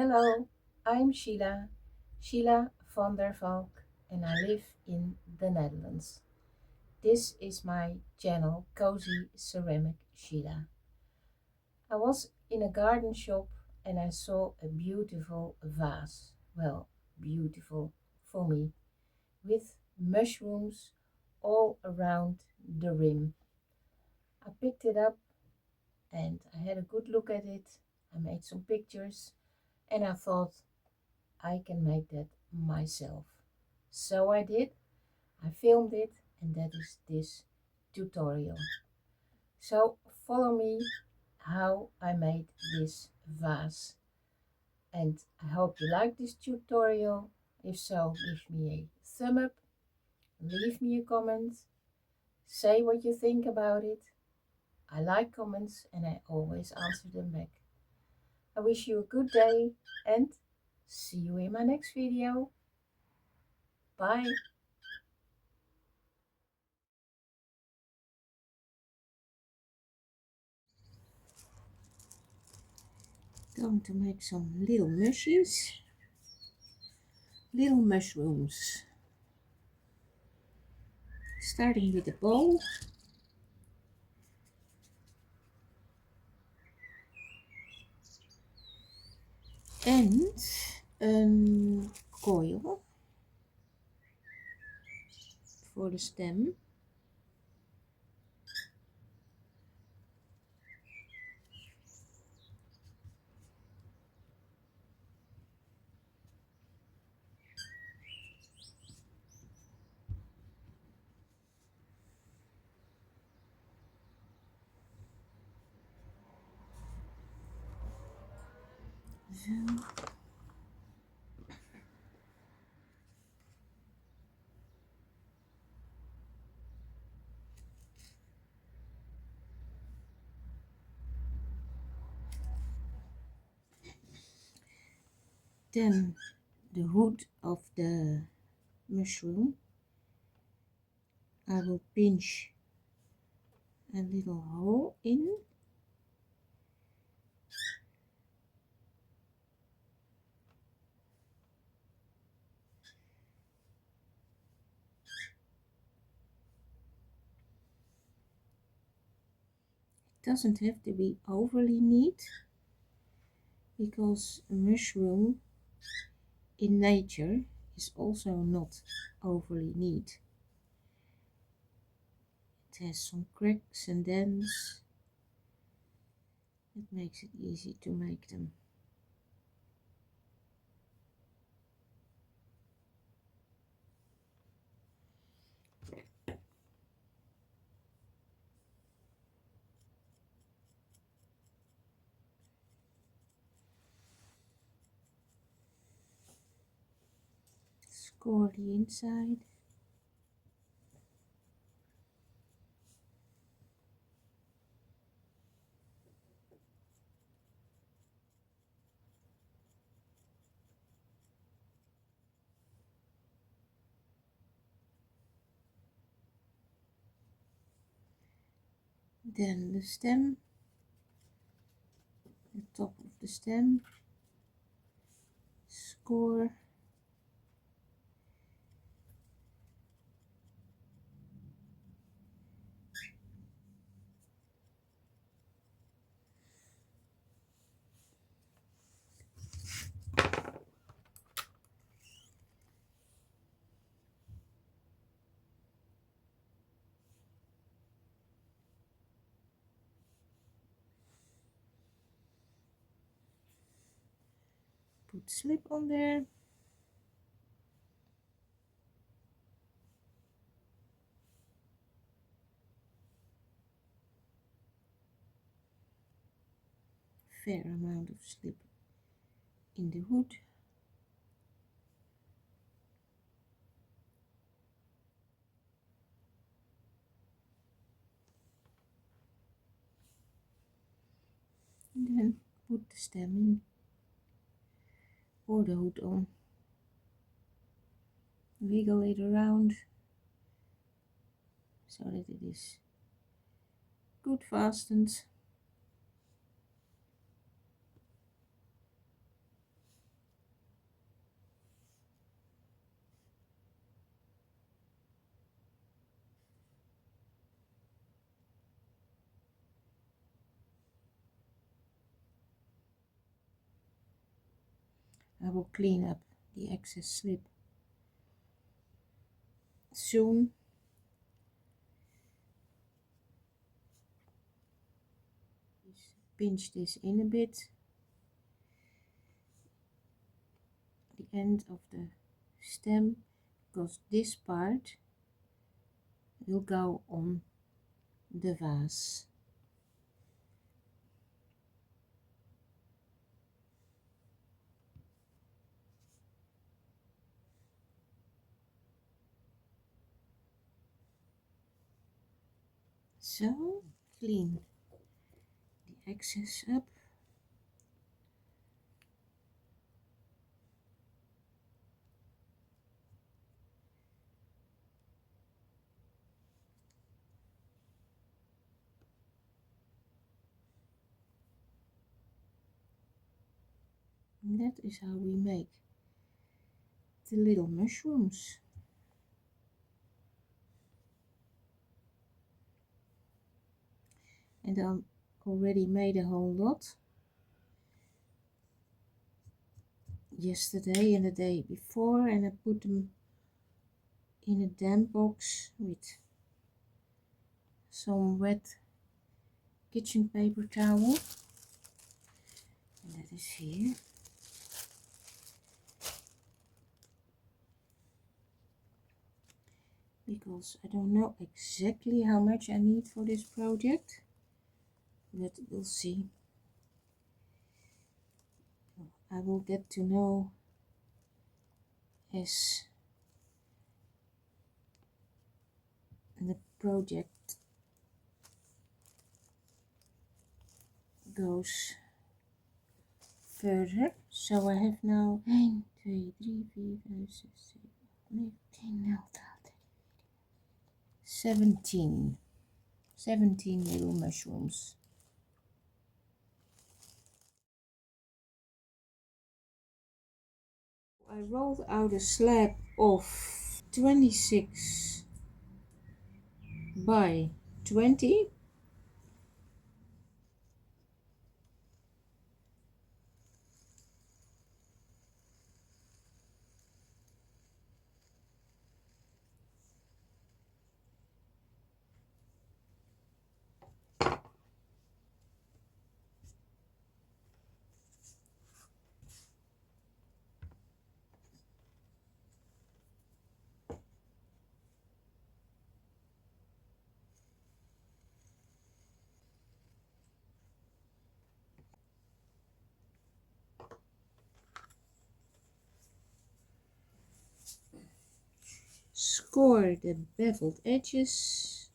Hello, I'm Sheila, Sheila van der Valk, and I live in the Netherlands. This is my channel, Cozy Ceramic Sheila. I was in a garden shop and I saw a beautiful vase. Well, beautiful for me, with mushrooms all around the rim. I picked it up and I had a good look at it. I made some pictures and I thought, I can make that myself. So I did. I filmed it, and that is this tutorial. So follow me how I made this vase. And I hope you like this tutorial. If so, give me a thumb up, leave me a comment, say what you think about it. I like comments and I always answer them back. I wish you a good day and see you in my next video. Bye. Going to make some little mushies, little mushrooms. Starting with a bowl and a coil for the stem. Zo. Then the hood of the mushroom, I will pinch a little hole in. It doesn't have to be overly neat because a mushroom in nature is also not overly neat. It has some cracks and dents. It makes it easy to make them. Score the inside. Then the stem, the top of the stem, score. Put slip on there. Fair amount of slip in the hood. And then put the stem in or the hood on. Wiggle it around so that it is good fastened. I will clean up the excess slip soon. Pinch this in a bit, the end of the stem, because this part will go on the vase. So clean the excess up. And that is how we make the little mushrooms. And I already made a whole lot yesterday and the day before, and I put them in a damp box with some wet kitchen paper towel, and that is here. Because I don't know exactly how much I need for this project, but we'll see. I will get to know as the project goes further. So I have now 1, 2, 3, 4, 5, 6, 7, 8, 9, 17 little mushrooms. I rolled out a slab of 26 by 20. Score the beveled edges.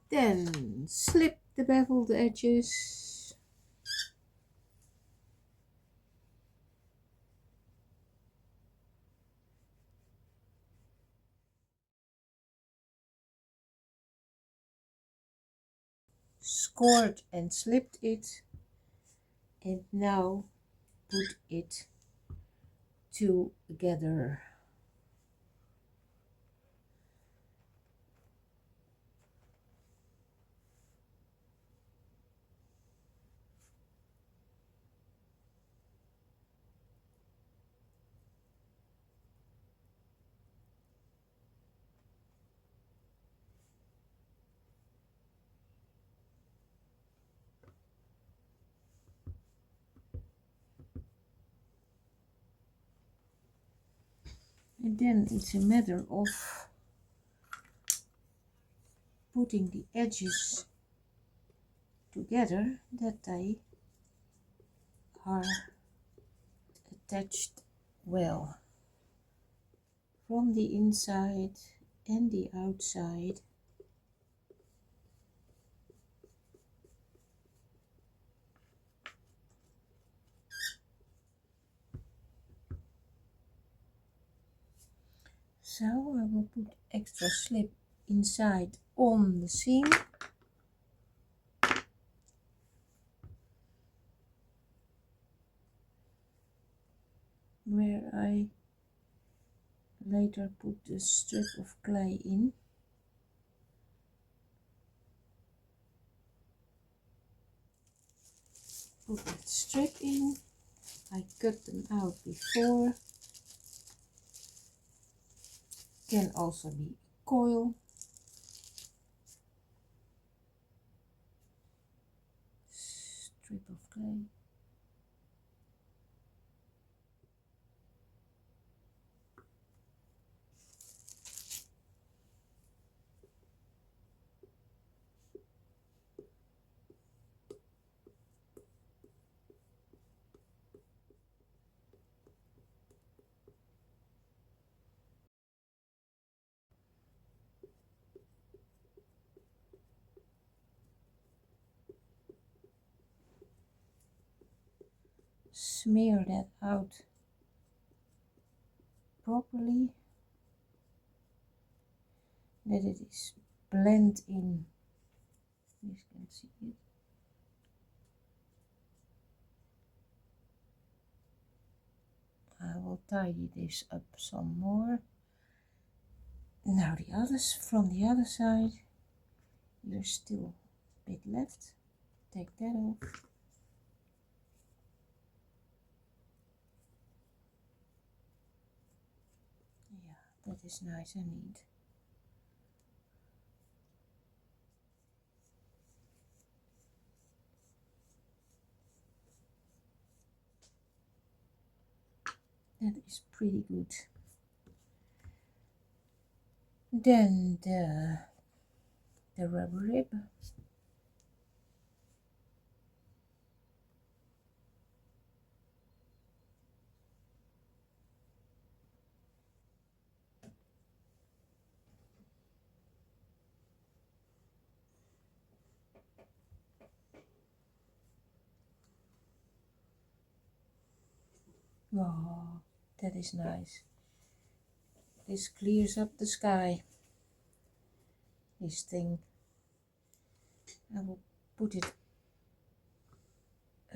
Then slip the beveled edges. Scored and slipped it, and now put it together. And then it's a matter of putting the edges together that they are attached well from the inside and the outside. So I will put extra slip inside on the seam. where I later put the strip of clay in. Put that strip in. I cut them out before. Can also be a coil. Strip of clay. Smear that out properly, that it is blend in. You can see it. I will tidy this up some more. Now the others from the other side. There's still a bit left. Take that off. Yeah, that is nice and neat. That is pretty good. Then the rubber rib. Oh, that is nice. This clears up the sky. This thing. I will put it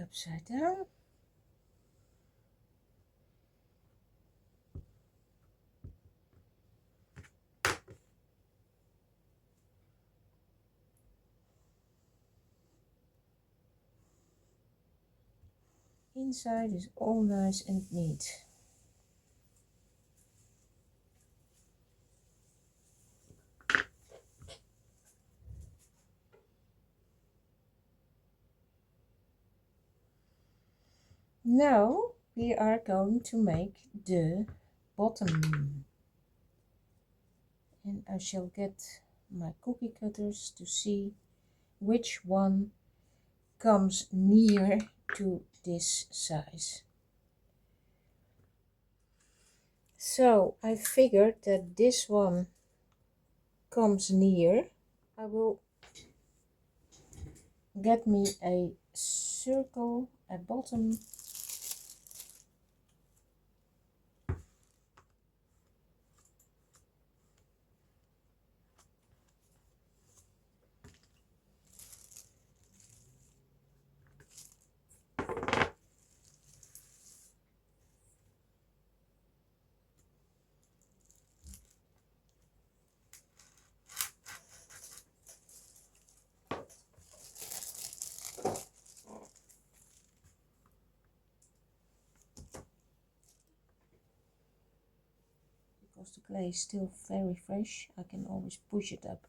upside down. Inside is all nice and neat. Now we are going to make the bottom, and I shall get my cookie cutters to see which one comes near to this size. So I figured that this one comes near. I will get me a circle, a bottom. Because the clay is still very fresh, I can always push it up.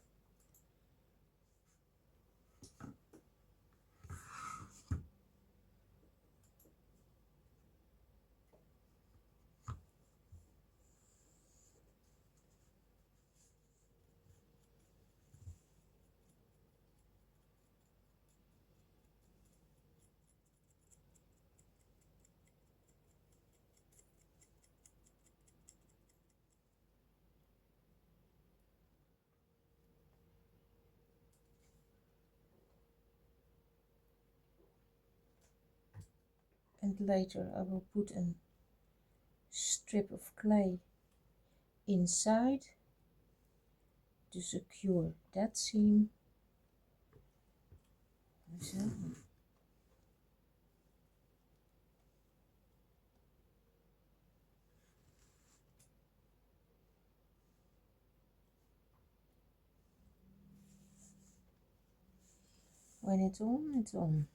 And later I will put a strip of clay inside to secure that seam. So. when it's on, it's on.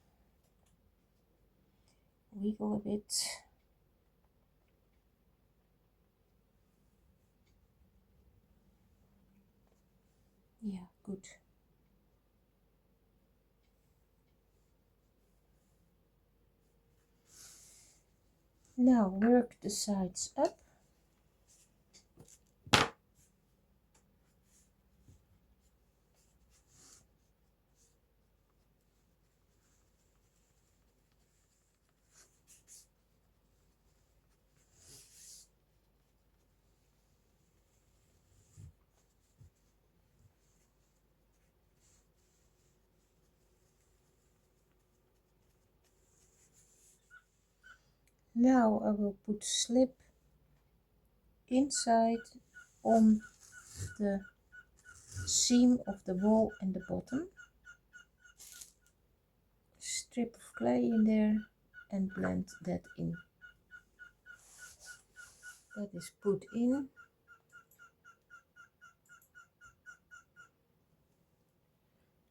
Wiggle a bit. Yeah, good. Now work the sides up. Now I will put slip inside on the seam of the wall and the bottom. Strip of clay in there and blend that in. That is put in.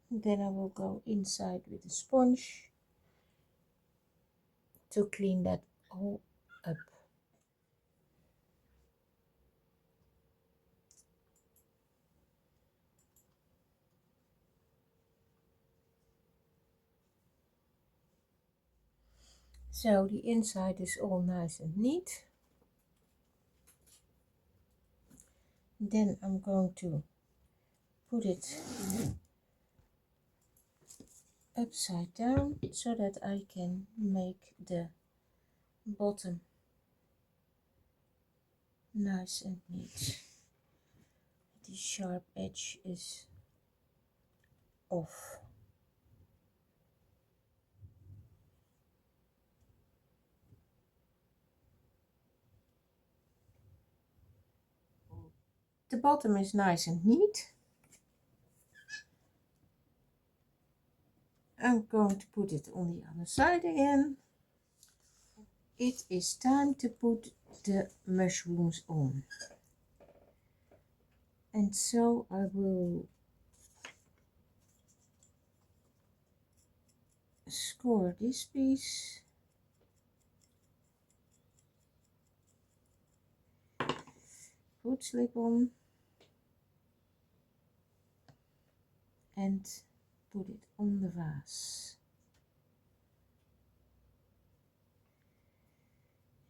Then I will go inside with a sponge to clean that all up. So the inside is all nice and neat. Then I'm going to put it upside down so that I can make the bottom nice and neat. The sharp edge is off. The bottom is nice and neat. I'm going to put it on the other side again. It is time to put the mushrooms on. And so I will score this piece. Put slip on. And put it on the vase.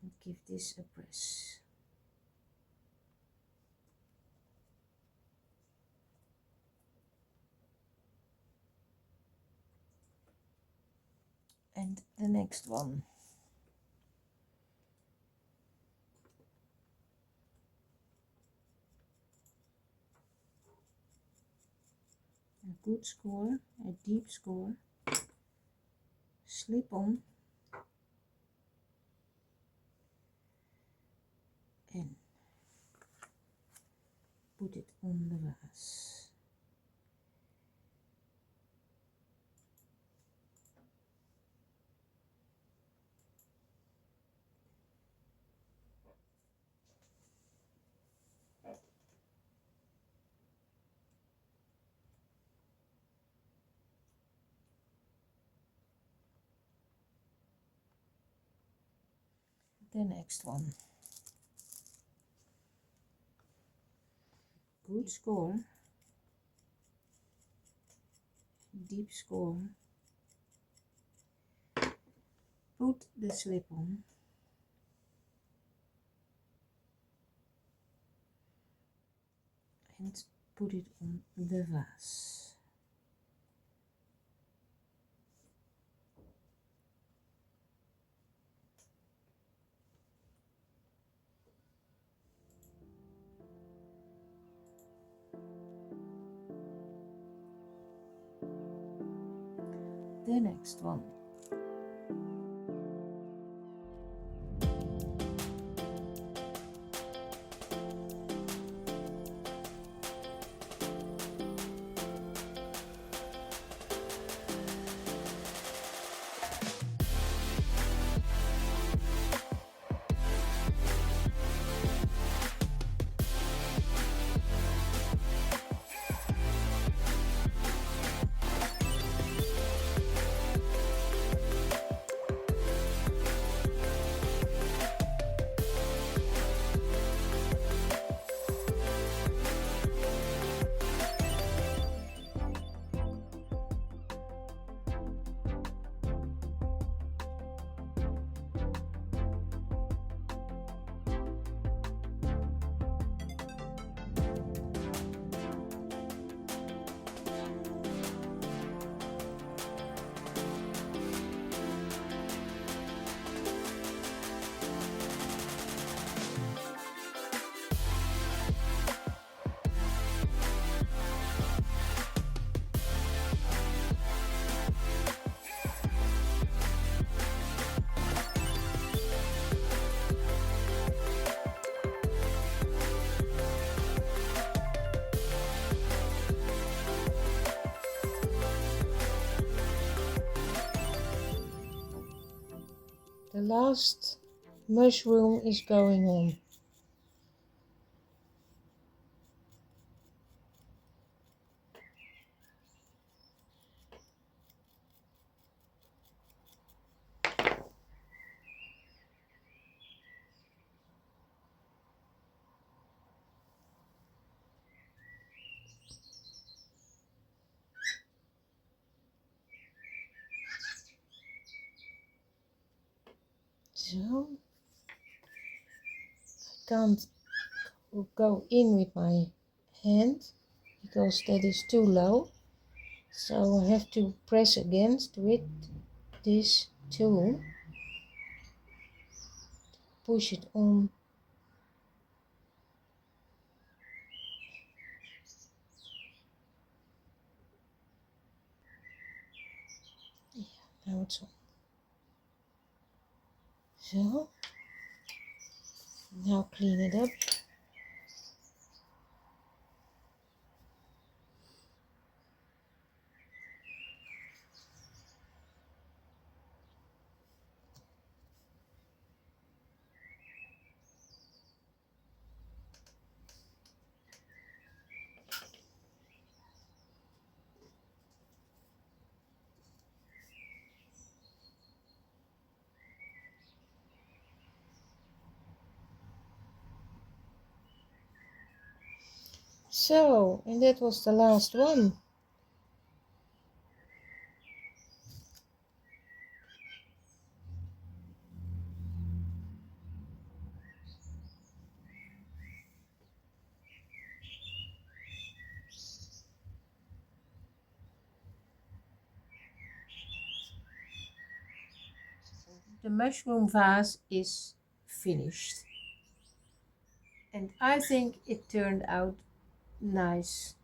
And give this a press. And the next one. A good score, a deep score. Slip on. And put it on the vase. The next one. Good score. Deep score. Put the slip on. And put it on the vase. The next one. last mushroom is going on. So I can't go in with my hand because that is too low. So I have to press against with this tool, push it on. Yeah, now it's on. So now clean it up. So, and that was the last one. The mushroom vase is finished. And I think it turned out nice.